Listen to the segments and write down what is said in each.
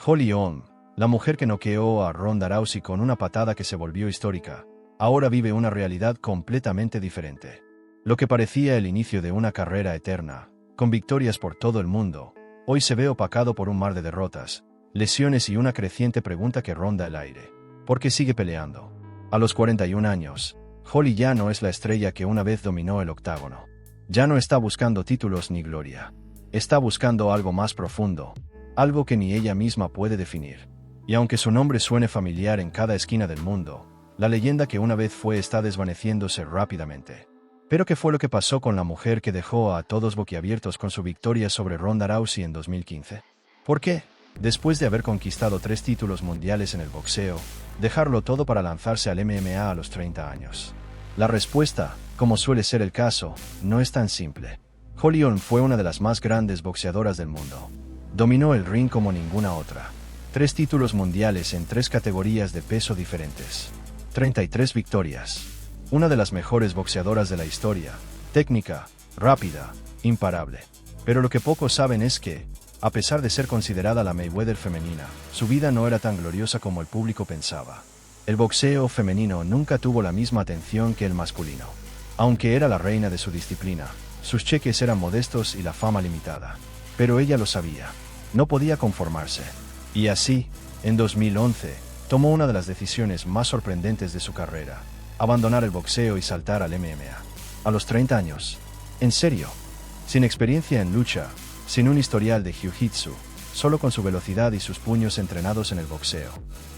Holly Holm, la mujer que noqueó a Ronda Rousey con una patada que se volvió histórica, ahora vive una realidad completamente diferente. Lo que parecía el inicio de una carrera eterna, con victorias por todo el mundo, hoy se ve opacado por un mar de derrotas, lesiones y una creciente pregunta que ronda el aire. ¿Por qué sigue peleando? A los 41 años, Holly ya no es la estrella que una vez dominó el octágono. Ya no está buscando títulos ni gloria. Está buscando algo más profundo, algo que ni ella misma puede definir. Y aunque su nombre suene familiar en cada esquina del mundo, la leyenda que una vez fue está desvaneciéndose rápidamente. ¿Pero qué fue lo que pasó con la mujer que dejó a todos boquiabiertos con su victoria sobre Ronda Rousey en 2015? ¿Por qué, después de haber conquistado 3 títulos mundiales en el boxeo, dejarlo todo para lanzarse al MMA a los 30 años? La respuesta, como suele ser el caso, no es tan simple. Holly Holm fue una de las más grandes boxeadoras del mundo. Dominó el ring como ninguna otra. 3 títulos mundiales en 3 categorías de peso diferentes. 33 victorias. Una de las mejores boxeadoras de la historia. Técnica, rápida, imparable. Pero lo que pocos saben es que, a pesar de ser considerada la Mayweather femenina, su vida no era tan gloriosa como el público pensaba. El boxeo femenino nunca tuvo la misma atención que el masculino. Aunque era la reina de su disciplina, sus cheques eran modestos y la fama limitada. Pero ella lo sabía. No podía conformarse. Y así, en 2011, tomó una de las decisiones más sorprendentes de su carrera: abandonar el boxeo y saltar al MMA. A los 30 años. En serio. Sin experiencia en lucha, sin un historial de jiu-jitsu, solo con su velocidad y sus puños entrenados en el boxeo.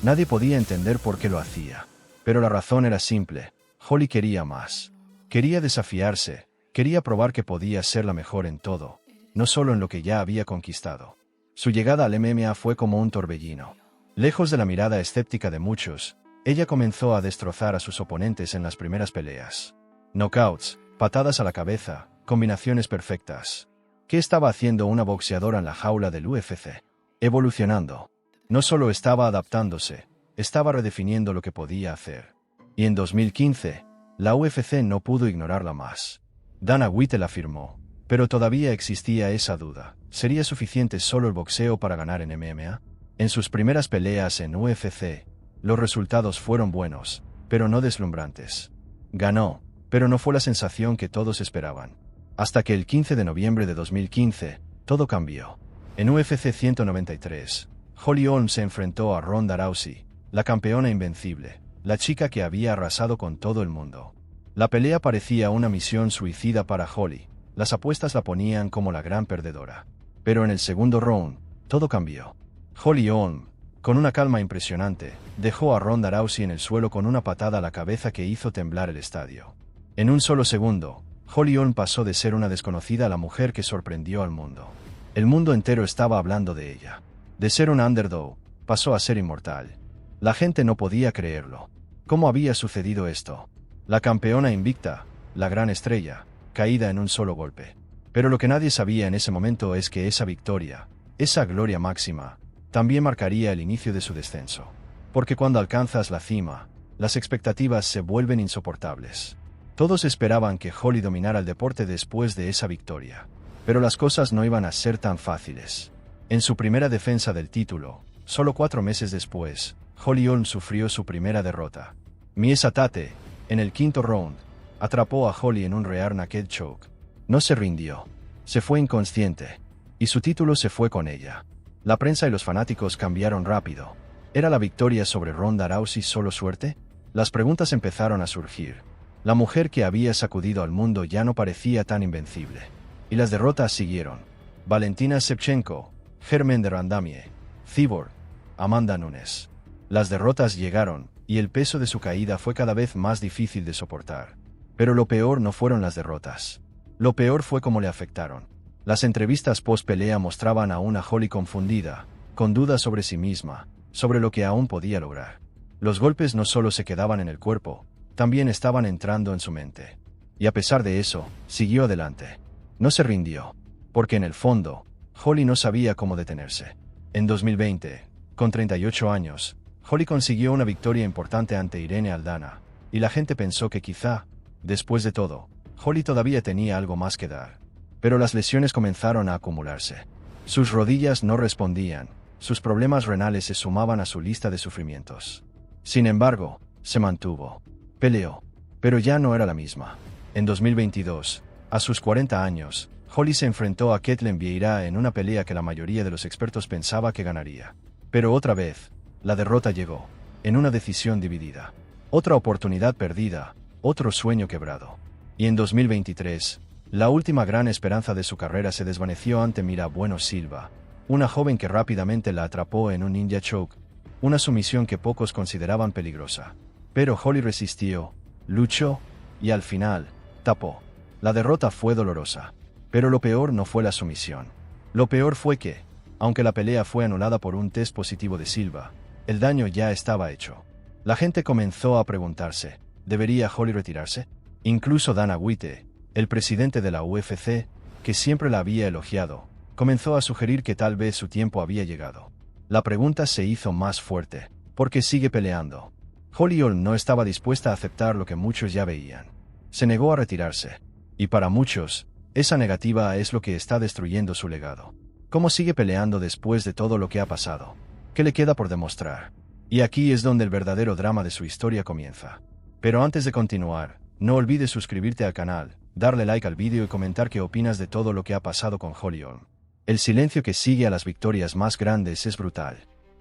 Nadie podía entender por qué lo hacía. Pero la razón era simple: Holly quería más. Quería desafiarse, quería probar que podía ser la mejor en todo, no solo en lo que ya había conquistado. Su llegada al MMA fue como un torbellino. Lejos de la mirada escéptica de muchos, ella comenzó a destrozar a sus oponentes en las primeras peleas. Knockouts, patadas a la cabeza, combinaciones perfectas. ¿Qué estaba haciendo una boxeadora en la jaula del UFC? Evolucionando. No solo estaba adaptándose, estaba redefiniendo lo que podía hacer. Y en 2015, la UFC no pudo ignorarla más. Dana White la firmó, pero todavía existía esa duda: ¿sería suficiente solo el boxeo para ganar en MMA? En sus primeras peleas en UFC, los resultados fueron buenos, pero no deslumbrantes. Ganó, pero no fue la sensación que todos esperaban. Hasta que el 15 de noviembre de 2015, todo cambió. En UFC 193, Holly Holm se enfrentó a Ronda Rousey, la campeona invencible, la chica que había arrasado con todo el mundo. La pelea parecía una misión suicida para Holly. Las apuestas la ponían como la gran perdedora. Pero en el segundo round, todo cambió. Holly Holm, con una calma impresionante, dejó a Ronda Rousey en el suelo con una patada a la cabeza que hizo temblar el estadio. En un solo segundo, Holly Holm pasó de ser una desconocida a la mujer que sorprendió al mundo. El mundo entero estaba hablando de ella. De ser una underdog, pasó a ser inmortal. La gente no podía creerlo. ¿Cómo había sucedido esto? La campeona invicta, la gran estrella, caída en un solo golpe. Pero lo que nadie sabía en ese momento es que esa victoria, esa gloria máxima, también marcaría el inicio de su descenso. Porque cuando alcanzas la cima, las expectativas se vuelven insoportables. Todos esperaban que Holly dominara el deporte después de esa victoria. Pero las cosas no iban a ser tan fáciles. En su primera defensa del título, solo 4 meses después, Holly Holm sufrió su primera derrota. Miesha Tate, en el 5º round, atrapó a Holly en un rear naked choke. No se rindió. Se fue inconsciente. Y su título se fue con ella. La prensa y los fanáticos cambiaron rápido. ¿Era la victoria sobre Ronda Rousey solo suerte? Las preguntas empezaron a surgir. La mujer que había sacudido al mundo ya no parecía tan invencible. Y las derrotas siguieron. Valentina Shevchenko, Germaine de Randamie, Cyborg, Amanda Nunes. Las derrotas llegaron, y el peso de su caída fue cada vez más difícil de soportar. Pero lo peor no fueron las derrotas. Lo peor fue cómo le afectaron. Las entrevistas post-pelea mostraban a una Holly confundida, con dudas sobre sí misma, sobre lo que aún podía lograr. Los golpes no solo se quedaban en el cuerpo, también estaban entrando en su mente. Y a pesar de eso, siguió adelante. No se rindió. Porque en el fondo, Holly no sabía cómo detenerse. En 2020, con 38 años, Holly consiguió una victoria importante ante Irene Aldana, y la gente pensó que quizá, después de todo, Holly todavía tenía algo más que dar. Pero las lesiones comenzaron a acumularse. Sus rodillas no respondían, Sus problemas renales se sumaban a su lista de sufrimientos. Sin embargo, se mantuvo. Peleó. Pero ya no era la misma. En 2022, a sus 40 años, Holly se enfrentó a Ketlen Vieira en una pelea que la mayoría de los expertos pensaba que ganaría. Pero otra vez, la derrota llegó, en una decisión dividida. Otra oportunidad perdida, otro sueño quebrado. Y en 2023, la última gran esperanza de su carrera se desvaneció ante Mira Bueno Silva, una joven que rápidamente la atrapó en un ninja choke, una sumisión que pocos consideraban peligrosa. Pero Holly resistió, luchó, y al final, tapó. La derrota fue dolorosa. Pero lo peor no fue la sumisión. Lo peor fue que, aunque la pelea fue anulada por un test positivo de Silva, el daño ya estaba hecho. La gente comenzó a preguntarse, ¿debería Holly retirarse? Incluso Dana White, el presidente de la UFC, que siempre la había elogiado, comenzó a sugerir que tal vez su tiempo había llegado. La pregunta se hizo más fuerte, ¿por qué sigue peleando? Holly Holm no estaba dispuesta a aceptar lo que muchos ya veían. Se negó a retirarse. Y para muchos, esa negativa es lo que está destruyendo su legado. ¿Cómo sigue peleando después de todo lo que ha pasado? ¿Qué le queda por demostrar? Y aquí es donde el verdadero drama de su historia comienza. Pero antes de continuar, no olvides suscribirte al canal, darle like al vídeo y comentar qué opinas de todo lo que ha pasado con Holly Holm. El silencio que sigue a las victorias más grandes es brutal.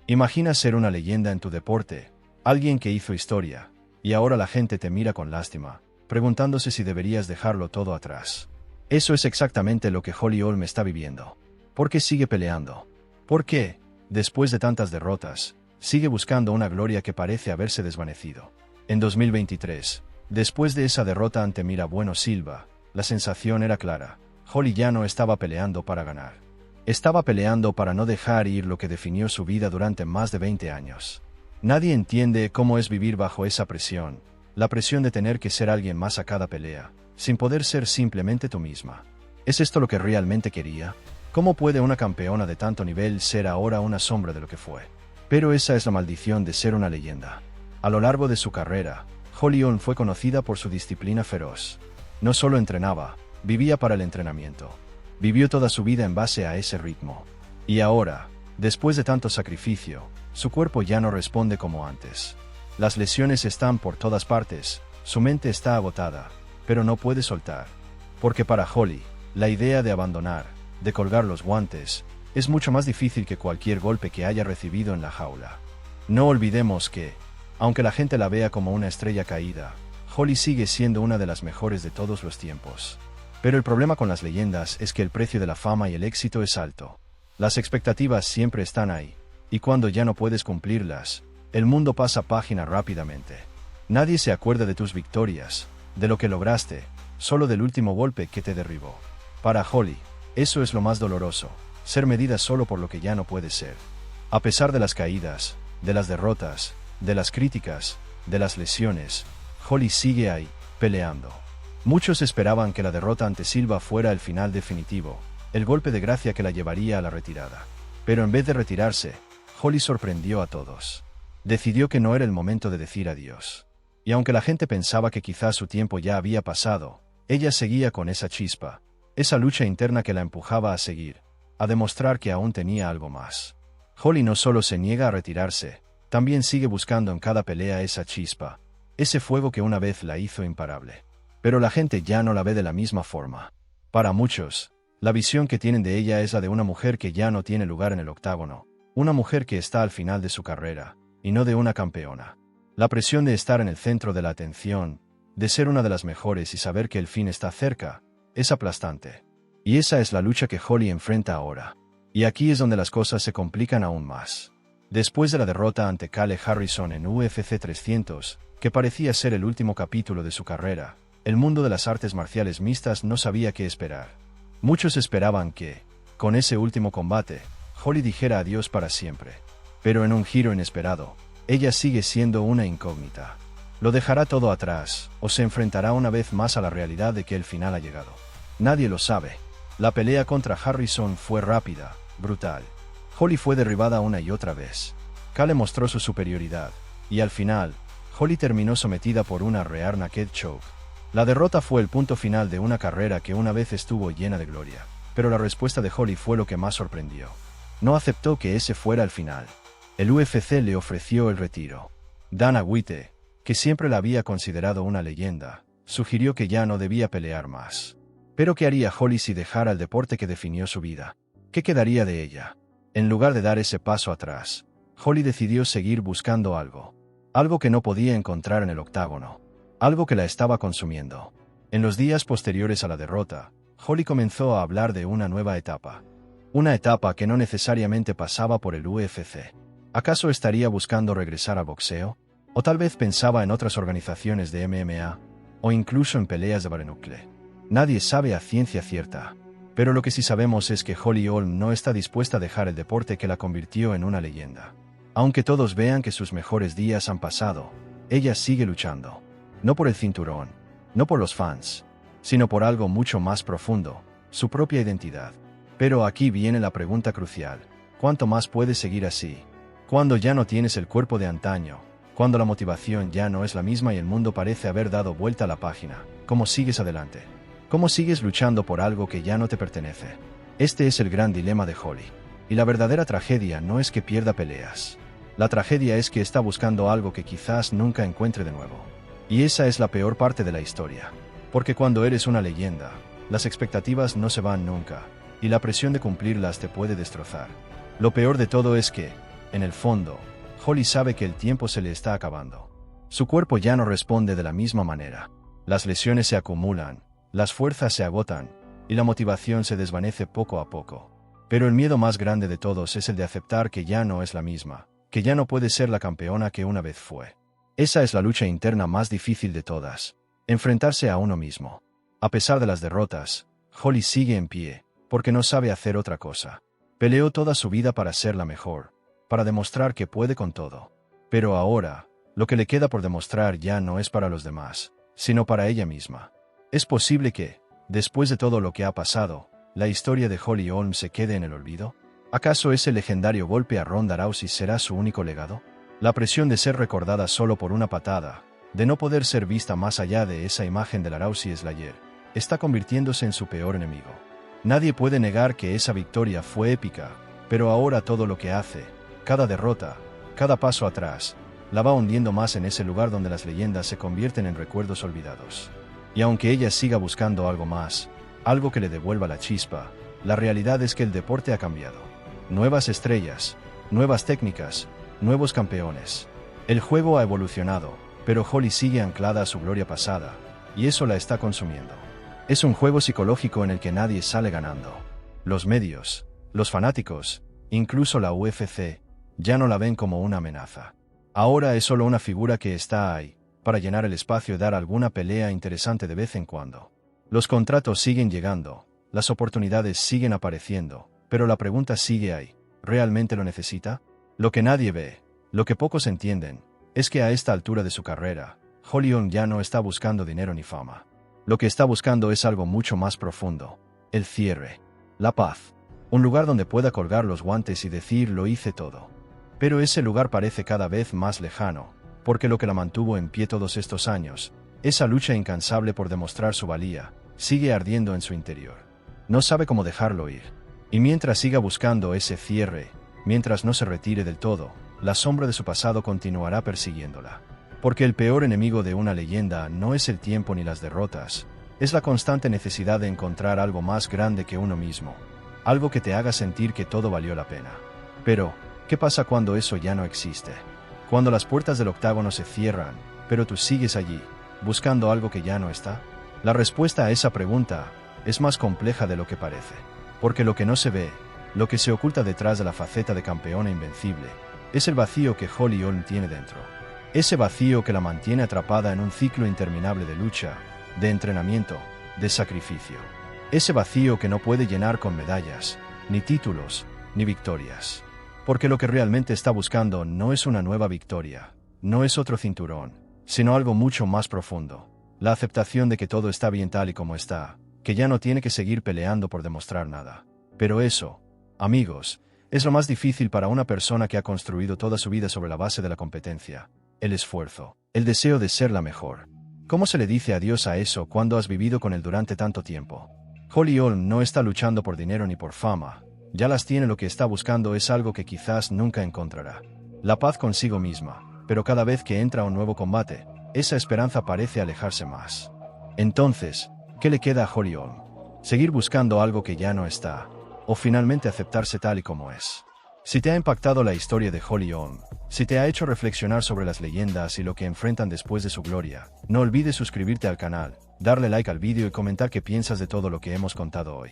Imagina ser una leyenda en tu deporte, alguien que hizo historia, y ahora la gente te mira con lástima, preguntándose si deberías dejarlo todo atrás. Eso es exactamente lo que Holly Holm está viviendo. ¿Por qué sigue peleando? ¿Por qué, después de tantas derrotas, sigue buscando una gloria que parece haberse desvanecido? En 2023, después de esa derrota ante Mira Bueno Silva, la sensación era clara. Holly ya no estaba peleando para ganar. Estaba peleando para no dejar ir lo que definió su vida durante más de 20 años. Nadie entiende cómo es vivir bajo esa presión, la presión de tener que ser alguien más a cada pelea, sin poder ser simplemente tú misma. ¿Es esto lo que realmente quería? ¿Cómo puede una campeona de tanto nivel ser ahora una sombra de lo que fue? Pero esa es la maldición de ser una leyenda. A lo largo de su carrera, Holly Holm fue conocida por su disciplina feroz. No solo entrenaba, vivía para el entrenamiento. Vivió toda su vida en base a ese ritmo. Y ahora, después de tanto sacrificio, su cuerpo ya no responde como antes. Las lesiones están por todas partes, su mente está agotada, pero no puede soltar. Porque para Holly, la idea de abandonar, de colgar los guantes, es mucho más difícil que cualquier golpe que haya recibido en la jaula. No olvidemos que, aunque la gente la vea como una estrella caída, Holly sigue siendo una de las mejores de todos los tiempos. Pero el problema con las leyendas es que el precio de la fama y el éxito es alto. Las expectativas siempre están ahí, y cuando ya no puedes cumplirlas, el mundo pasa página rápidamente. Nadie se acuerda de tus victorias, de lo que lograste, solo del último golpe que te derribó. Para Holly, eso es lo más doloroso, ser medida solo por lo que ya no puede ser. A pesar de las caídas, de las derrotas, de las críticas, de las lesiones, Holly sigue ahí, peleando. Muchos esperaban que la derrota ante Silva fuera el final definitivo, el golpe de gracia que la llevaría a la retirada. Pero en vez de retirarse, Holly sorprendió a todos. Decidió que no era el momento de decir adiós. Y aunque la gente pensaba que quizás su tiempo ya había pasado, ella seguía con esa chispa, esa lucha interna que la empujaba a seguir, a demostrar que aún tenía algo más. Holly no solo se niega a retirarse, también sigue buscando en cada pelea esa chispa, ese fuego que una vez la hizo imparable. Pero la gente ya no la ve de la misma forma. Para muchos, la visión que tienen de ella es la de una mujer que ya no tiene lugar en el octágono, una mujer que está al final de su carrera, y no de una campeona. La presión de estar en el centro de la atención, de ser una de las mejores y saber que el fin está cerca, es aplastante. Y esa es la lucha que Holly enfrenta ahora. Y aquí es donde las cosas se complican aún más. Después de la derrota ante Kale Harrison en UFC 300, que parecía ser el último capítulo de su carrera, el mundo de las artes marciales mixtas no sabía qué esperar. Muchos esperaban que, con ese último combate, Holly dijera adiós para siempre. Pero en un giro inesperado, ella sigue siendo una incógnita. ¿Lo dejará todo atrás, o se enfrentará una vez más a la realidad de que el final ha llegado? Nadie lo sabe. La pelea contra Harrison fue rápida, brutal. Holly fue derribada una y otra vez. Kale mostró su superioridad, y al final, Holly terminó sometida por una rear naked choke. La derrota fue el punto final de una carrera que una vez estuvo llena de gloria, pero la respuesta de Holly fue lo que más sorprendió. No aceptó que ese fuera el final. El UFC le ofreció el retiro. Dana White, que siempre la había considerado una leyenda, sugirió que ya no debía pelear más. Pero ¿qué haría Holly si dejara el deporte que definió su vida? ¿Qué quedaría de ella? En lugar de dar ese paso atrás, Holly decidió seguir buscando algo. Algo que no podía encontrar en el octágono. Algo que la estaba consumiendo. En los días posteriores a la derrota, Holly comenzó a hablar de una nueva etapa. Una etapa que no necesariamente pasaba por el UFC. ¿Acaso estaría buscando regresar al boxeo? ¿O tal vez pensaba en otras organizaciones de MMA? ¿O incluso en peleas de bare-knuckle? Nadie sabe a ciencia cierta. Pero lo que sí sabemos es que Holly Holm no está dispuesta a dejar el deporte que la convirtió en una leyenda. Aunque todos vean que sus mejores días han pasado, ella sigue luchando. No por el cinturón, no por los fans, sino por algo mucho más profundo, su propia identidad. Pero aquí viene la pregunta crucial. ¿Cuánto más puedes seguir así? Cuando ya no tienes el cuerpo de antaño, cuando la motivación ya no es la misma y el mundo parece haber dado vuelta a la página, ¿cómo sigues adelante? ¿Cómo sigues luchando por algo que ya no te pertenece? Este es el gran dilema de Holly. Y la verdadera tragedia no es que pierda peleas. La tragedia es que está buscando algo que quizás nunca encuentre de nuevo. Y esa es la peor parte de la historia. Porque cuando eres una leyenda, las expectativas no se van nunca, y la presión de cumplirlas te puede destrozar. Lo peor de todo es que, en el fondo, Holly sabe que el tiempo se le está acabando. Su cuerpo ya no responde de la misma manera. Las lesiones se acumulan, las fuerzas se agotan, y la motivación se desvanece poco a poco. Pero el miedo más grande de todos es el de aceptar que ya no es la misma, que ya no puede ser la campeona que una vez fue. Esa es la lucha interna más difícil de todas, enfrentarse a uno mismo. A pesar de las derrotas, Holly sigue en pie, porque no sabe hacer otra cosa. Peleó toda su vida para ser la mejor, para demostrar que puede con todo. Pero ahora, lo que le queda por demostrar ya no es para los demás, sino para ella misma. ¿Es posible que, después de todo lo que ha pasado, la historia de Holly Holm se quede en el olvido? ¿Acaso ese legendario golpe a Ronda Rousey será su único legado? La presión de ser recordada solo por una patada, de no poder ser vista más allá de esa imagen de la Rousey Slayer, está convirtiéndose en su peor enemigo. Nadie puede negar que esa victoria fue épica, pero ahora todo lo que hace, cada derrota, cada paso atrás, la va hundiendo más en ese lugar donde las leyendas se convierten en recuerdos olvidados. Y aunque ella siga buscando algo más, algo que le devuelva la chispa, la realidad es que el deporte ha cambiado. Nuevas estrellas, nuevas técnicas, nuevos campeones. El juego ha evolucionado, pero Holly sigue anclada a su gloria pasada, y eso la está consumiendo. Es un juego psicológico en el que nadie sale ganando. Los medios, los fanáticos, incluso la UFC, ya no la ven como una amenaza. Ahora es solo una figura que está ahí, para llenar el espacio y dar alguna pelea interesante de vez en cuando. Los contratos siguen llegando, las oportunidades siguen apareciendo, pero la pregunta sigue ahí. ¿Realmente lo necesita? Lo que nadie ve, lo que pocos entienden, es que a esta altura de su carrera, Holly Holm ya no está buscando dinero ni fama. Lo que está buscando es algo mucho más profundo. El cierre. La paz. Un lugar donde pueda colgar los guantes y decir lo hice todo. Pero ese lugar parece cada vez más lejano, porque lo que la mantuvo en pie todos estos años, esa lucha incansable por demostrar su valía, sigue ardiendo en su interior. No sabe cómo dejarlo ir. Y mientras siga buscando ese cierre, mientras no se retire del todo, la sombra de su pasado continuará persiguiéndola. Porque el peor enemigo de una leyenda no es el tiempo ni las derrotas, es la constante necesidad de encontrar algo más grande que uno mismo, algo que te haga sentir que todo valió la pena. Pero, ¿qué pasa cuando eso ya no existe? Cuando las puertas del octágono se cierran, pero tú sigues allí, buscando algo que ya no está. La respuesta a esa pregunta es más compleja de lo que parece. Porque lo que no se ve, lo que se oculta detrás de la faceta de campeona invencible, es el vacío que Holly Holm tiene dentro. Ese vacío que la mantiene atrapada en un ciclo interminable de lucha, de entrenamiento, de sacrificio. Ese vacío que no puede llenar con medallas, ni títulos, ni victorias. Porque lo que realmente está buscando no es una nueva victoria, no es otro cinturón, sino algo mucho más profundo. La aceptación de que todo está bien tal y como está, que ya no tiene que seguir peleando por demostrar nada. Pero eso, amigos, es lo más difícil para una persona que ha construido toda su vida sobre la base de la competencia, el esfuerzo, el deseo de ser la mejor. ¿Cómo se le dice adiós a eso cuando has vivido con él durante tanto tiempo? Holly Holm no está luchando por dinero ni por fama, Ya las tiene, lo que está buscando es algo que quizás nunca encontrará. La paz consigo misma, pero cada vez que entra a un nuevo combate, esa esperanza parece alejarse más. Entonces, ¿qué le queda a Holly Holm? ¿Seguir buscando algo que ya no está? ¿O finalmente aceptarse tal y como es? Si te ha impactado la historia de Holly Holm, si te ha hecho reflexionar sobre las leyendas y lo que enfrentan después de su gloria, no olvides suscribirte al canal, darle like al vídeo y comentar qué piensas de todo lo que hemos contado hoy.